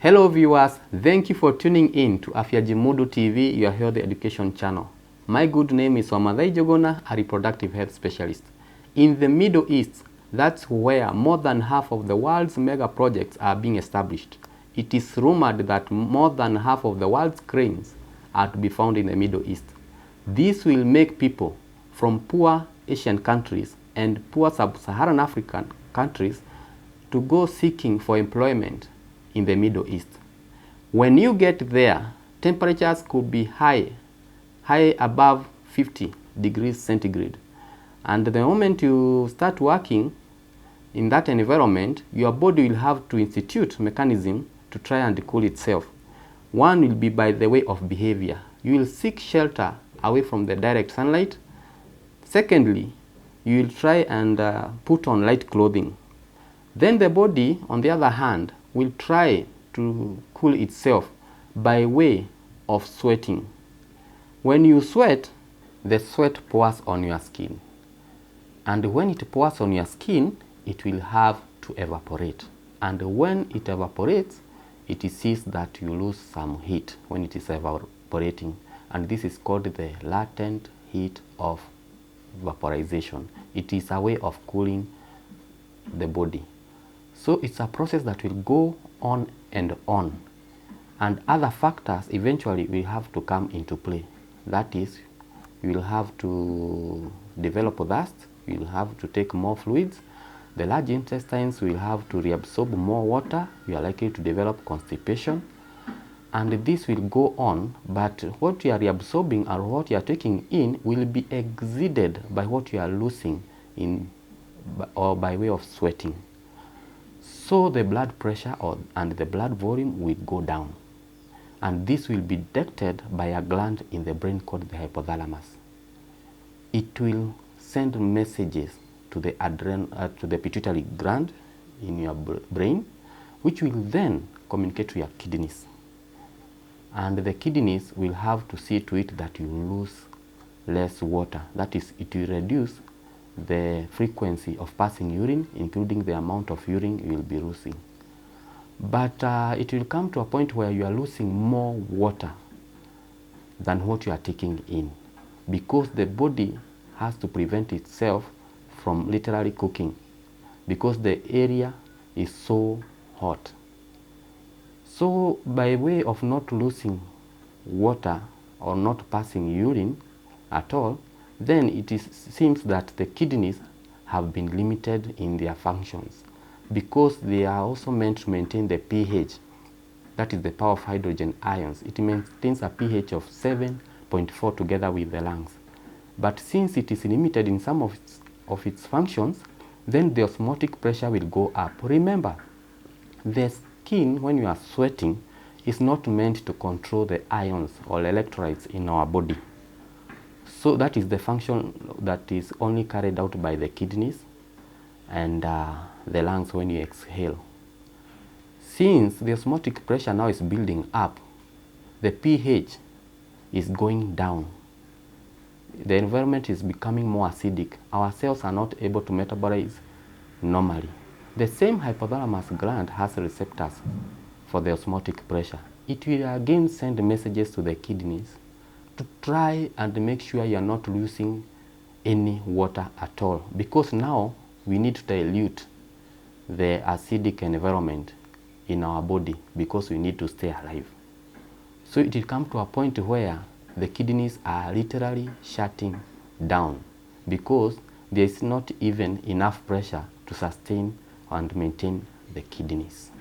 Hello viewers, thank you for tuning in to Afyajimudu TV, your health education channel. My good name is Wamadhai Jogona, a reproductive health specialist. In the Middle East, that's where more than half of the world's mega projects are being established. It is rumored that more than half of the world's cranes are to be found in the Middle East. This will make people from poor Asian countries and poor sub-Saharan African countries to go seeking for employment in the Middle East. When you get there, temperatures could be high above 50 degrees centigrade. And the moment you start working in that environment, your body will have to institute mechanism to try and cool itself. One will be by the way of behavior. You will seek shelter away from the direct sunlight. Secondly, you will try and put on light clothing. Then the body, on the other hand, will try to cool itself by way of sweating. When you sweat, the sweat pours on your skin. And when it pours on your skin, it will have to evaporate. And when it evaporates, it is sees that you lose some heat when it is evaporating. And this is called the latent heat of vaporization. It is a way of cooling the body. So it's a process that will go on and on. And other factors eventually will have to come into play. That is, you will have to develop dust, you will have to take more fluids, the large intestines will have to reabsorb more water, you are likely to develop constipation, and this will go on, but what you are reabsorbing or what you are taking in will be exceeded by what you are losing in or by way of sweating. So the blood pressure and the blood volume will go down. And this will be detected by a gland in the brain called the hypothalamus. It will send messages to the pituitary gland in your brain, which will then communicate to your kidneys. And the kidneys will have to see to it that you lose less water. That is, it will reduce the frequency of passing urine, including the amount of urine you will be losing. But it will come to a point where you are losing more water than what you are taking in, because the body has to prevent itself from literally cooking, because the area is so hot. So by way of not losing water or not passing urine at all, then it seems that the kidneys have been limited in their functions, because they are also meant to maintain the pH, that is the power of hydrogen ions. It maintains a pH of 7.4 together with the lungs. But since it is limited in some of its functions, then the osmotic pressure will go up. Remember, the skin, when you are sweating, is not meant to control the ions or electrolytes in our body. So that is the function that is only carried out by the kidneys and the lungs when you exhale. Since the osmotic pressure now is building up, the pH is going down. The environment is becoming more acidic. Our cells are not able to metabolize normally. The same hypothalamus gland has receptors for the osmotic pressure. It will again send messages to the kidneys to try and make sure you are not losing any water at all, because now we need to dilute the acidic environment in our body because we need to stay alive. So it will come to a point where the kidneys are literally shutting down because there is not even enough pressure to sustain and maintain the kidneys.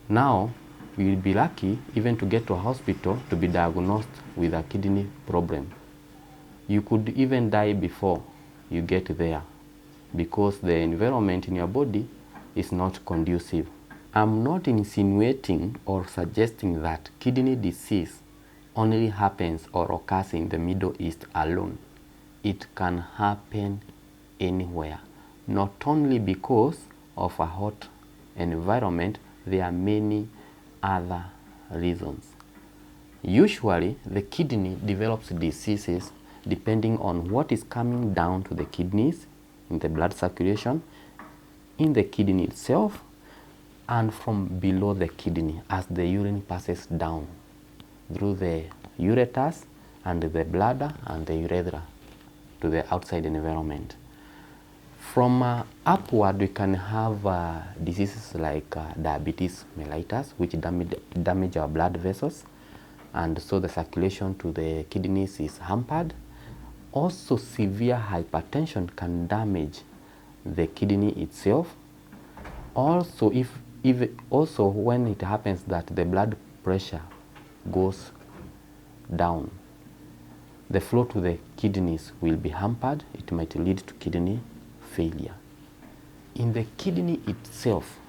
Now, we will be lucky even to get to a hospital to be diagnosed with a kidney problem. You could even die before you get there because the environment in your body is not conducive. I'm not insinuating or suggesting that kidney disease only happens or occurs in the Middle East alone. It can happen anywhere, not only because of a hot environment. There are many other reasons. Usually, the kidney develops diseases depending on what is coming down to the kidneys in the blood circulation, in the kidney itself, and from below the kidney as the urine passes down through the ureters and the bladder and the urethra to the outside environment. From upward, we can have diseases like diabetes mellitus, which damage our blood vessels, and so the circulation to the kidneys is hampered. Also, severe hypertension can damage the kidney itself. Also, also when it happens that the blood pressure goes down, the flow to the kidneys will be hampered. It might lead to kidney failure. In the kidney itself,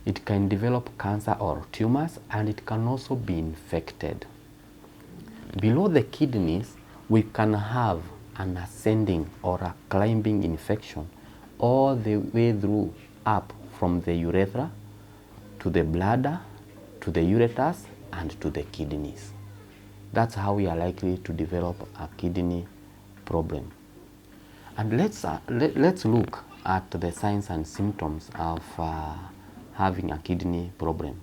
it can develop cancer or tumors, and it can also be infected. Below the kidneys, we can have an ascending or a climbing infection all the way through up from the urethra to the bladder, to the ureters, and to the kidneys. That's how we are likely to develop a kidney problem. And let's look at the signs and symptoms of having a kidney problem.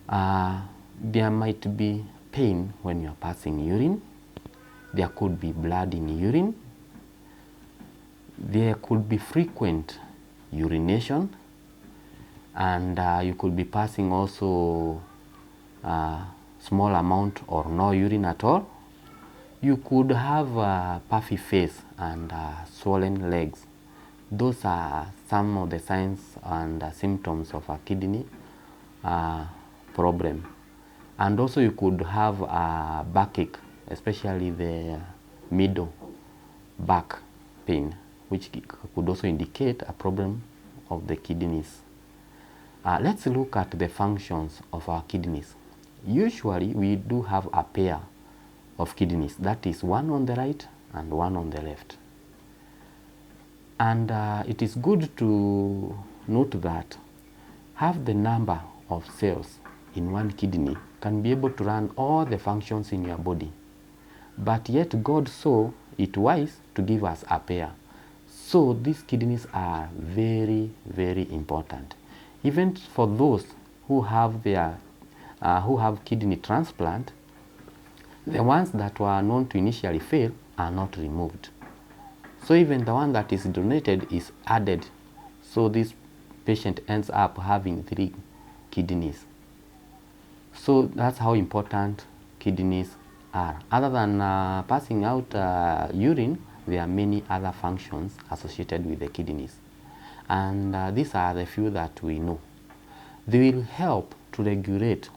There might be pain when you're passing urine. There could be blood in urine. There could be frequent urination, and you could be passing also small amount or no urine at all. You could have a puffy face and swollen legs. Those are some of the signs and symptoms of a kidney problem. And also you could have a backache, especially the middle back pain, which could also indicate a problem of the kidneys. Let's look at the functions of our kidneys. Usually we do have a pair of kidneys, that is one on the right and one on the left. And it is good to note that half the number of cells in one kidney can be able to run all the functions in your body. But yet God saw it wise to give us a pair. So these kidneys are very, very important. Even for those who have kidney transplant, the ones that were known to initially fail are not removed. So even the one that is donated is added. So this patient ends up having 3 kidneys. So that's how important kidneys are. Other than passing out urine, there are many other functions associated with the kidneys. And these are the few that we know. They will help to regulate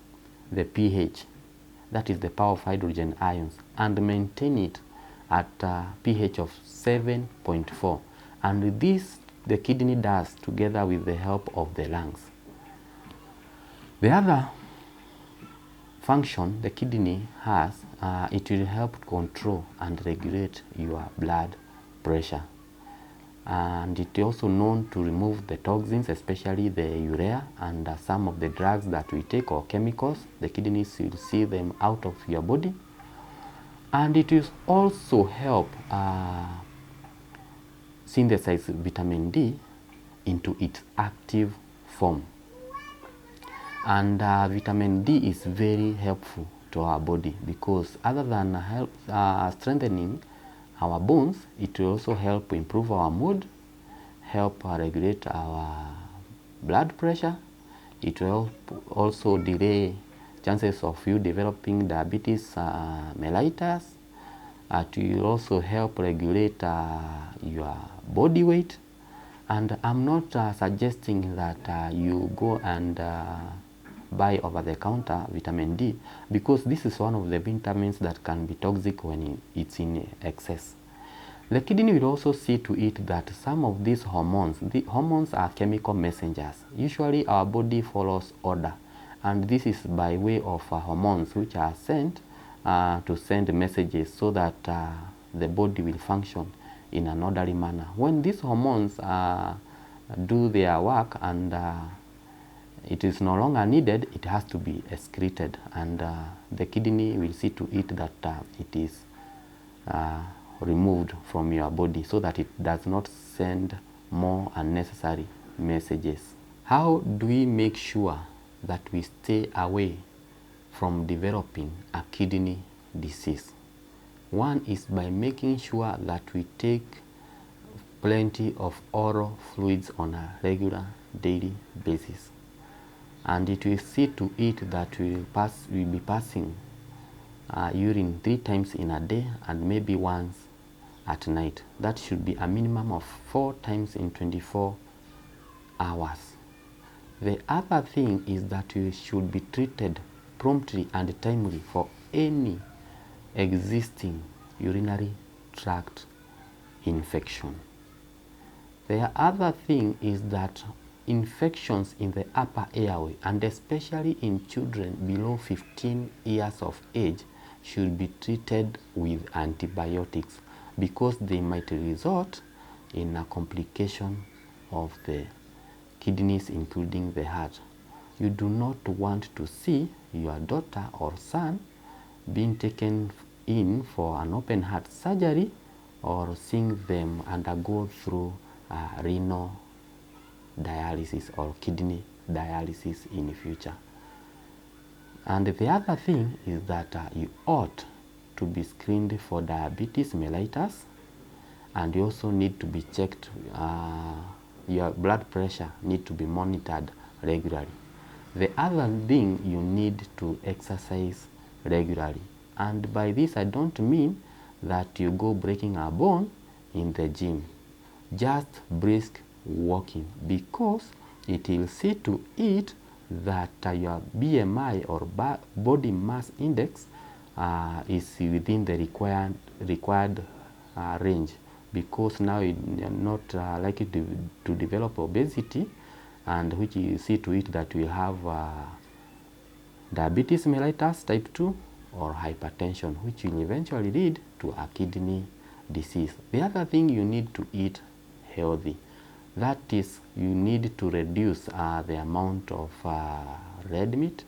the pH, that is the power of hydrogen ions, and maintain it at a pH of 7.4. And this the kidney does together with the help of the lungs. The other function the kidney has, it will help control and regulate your blood pressure. And it is also known to remove the toxins, especially the urea and some of the drugs that we take or chemicals. The kidneys will see them out of your body. And it will also help synthesize vitamin D into its active form. And vitamin D is very helpful to our body because other than strengthening our bones, it will also help improve our mood, help regulate our blood pressure. It will also delay chances of you developing diabetes mellitus. It will also help regulate your body weight. And I'm not suggesting that you go and buy over-the-counter vitamin D, because this is one of the vitamins that can be toxic when it's in excess. The kidney will also see to it that some of these hormones, the hormones are chemical messengers. Usually our body follows order, and this is by way of hormones which are sent to send messages so that the body will function in an orderly manner. When these hormones do their work and it is no longer needed, it has to be excreted, and the kidney will see to it that it is removed from your body so that it does not send more unnecessary messages. How do we make sure that we stay away from developing a kidney disease? One is by making sure that we take plenty of oral fluids on a regular daily basis. And it will see to it that we'll be passing urine 3 times in a day and maybe once at night. That should be a minimum of 4 times in 24 hours. The other thing is that we should be treated promptly and timely for any existing urinary tract infection. The other thing is that infections in the upper airway, and especially in children below 15 years of age, should be treated with antibiotics because they might result in a complication of the kidneys, including the heart. You do not want to see your daughter or son being taken in for an open heart surgery or seeing them undergo through renal dialysis or kidney dialysis in the future. And the other thing is that you ought to be screened for diabetes mellitus, and you also need to be checked, your blood pressure need to be monitored regularly. The other thing, you need to exercise regularly. And by this I don't mean that you go breaking a bone in the gym. Just brisk walking, because it will see to it that your BMI or body mass index is within the required range, because now you're not likely to develop obesity, and which you see to it that we have diabetes mellitus type 2 or hypertension, which will eventually lead to a kidney disease. The other thing, you need to eat healthy. That is, you need to reduce the amount of red meat,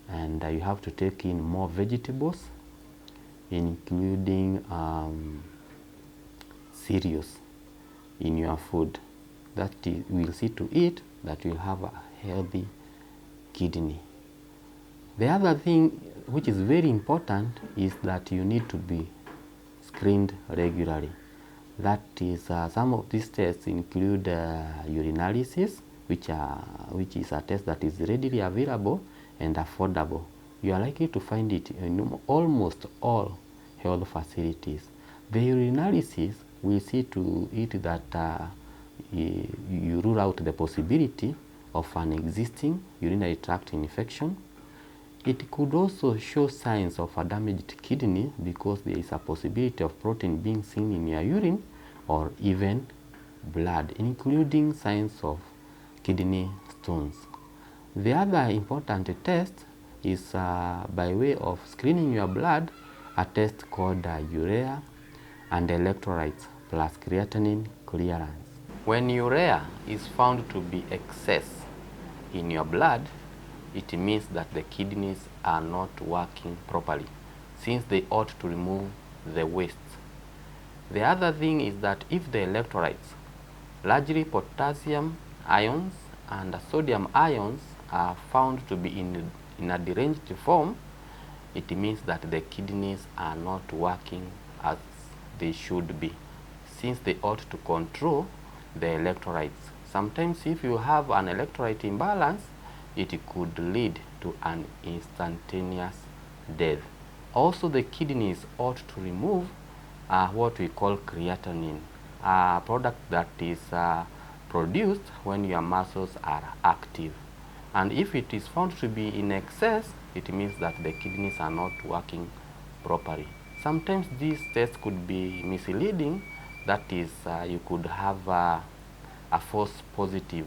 and you have to take in more vegetables, including cereals in your food. That will see to it that you have a healthy kidney. The other thing which is very important is that you need to be screened regularly. That is, some of these tests include urinalysis, which is a test that is readily available and affordable. You are likely to find it in almost all health facilities. The urinalysis will see to it that you rule out the possibility of an existing urinary tract infection. It could also show signs of a damaged kidney because there is a possibility of protein being seen in your urine or even blood, including signs of kidney stones. The other important test is by way of screening your blood, a test called urea and electrolytes plus creatinine clearance. When urea is found to be excess in your blood, it means that the kidneys are not working properly, since they ought to remove the waste. The other thing is that if the electrolytes, largely potassium ions and sodium ions, are found to be in a deranged form, it means that the kidneys are not working as they should be, since they ought to control the electrolytes. Sometimes if you have an electrolyte imbalance, it could lead to an instantaneous death. Also, the kidneys ought to remove what we call creatinine, a product that is produced when your muscles are active. And if it is found to be in excess, it means that the kidneys are not working properly. Sometimes these tests could be misleading. That is, you could have a false positive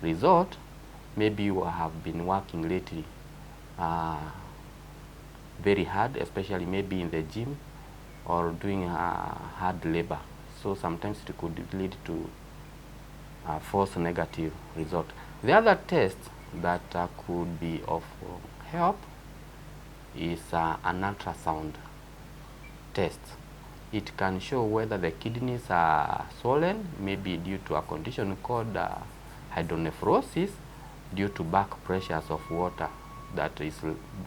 result. Maybe you have been working lately very hard, especially maybe in the gym or doing hard labor. So sometimes it could lead to a false negative result. The other test that could be of help is an ultrasound test. It can show whether the kidneys are swollen, maybe due to a condition called hydronephrosis due to back pressures of water that is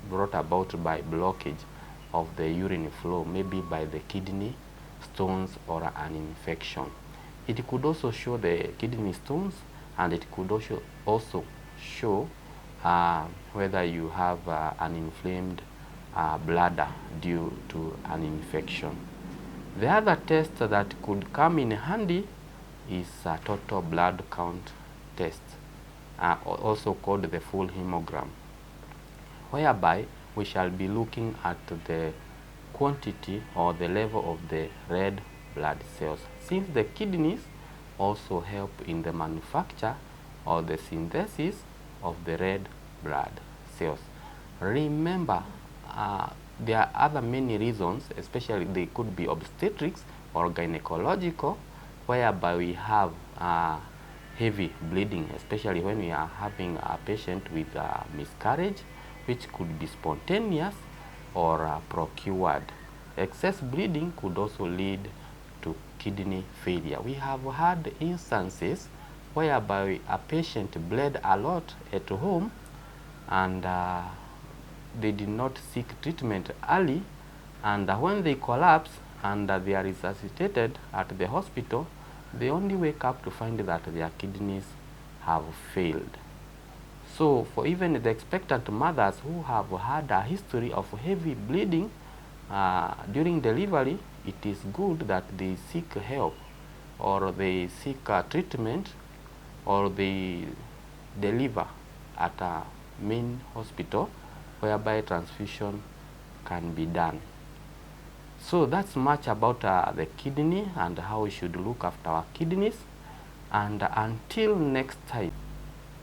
brought about by blockage of the urine flow, maybe by the kidney stones or an infection. It could also show the kidney stones, and it could also show whether you have an inflamed bladder due to an infection. The other test that could come in handy is a total blood count test, also called the full hemogram, whereby we shall be looking at the quantity or the level of the red blood cells, since the kidneys also help in the manufacture or the synthesis of the red blood cells. Remember, there are other many reasons, especially they could be obstetrics or gynecological, whereby we have heavy bleeding, especially when we are having a patient with miscarriage, which could be spontaneous or procured. Excess bleeding could also lead to kidney failure. We have had instances whereby a patient bled a lot at home, and they did not seek treatment early, and when they collapse and they are resuscitated at the hospital, they only wake up to find that their kidneys have failed. So for even the expectant mothers who have had a history of heavy bleeding during delivery, it is good that they seek help, or they seek treatment, or they deliver at a main hospital whereby transfusion can be done. So that's much about the kidney and how we should look after our kidneys. And until next time,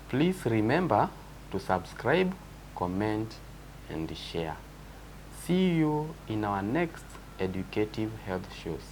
please remember to subscribe, comment, and share. See you in our next educative health shows.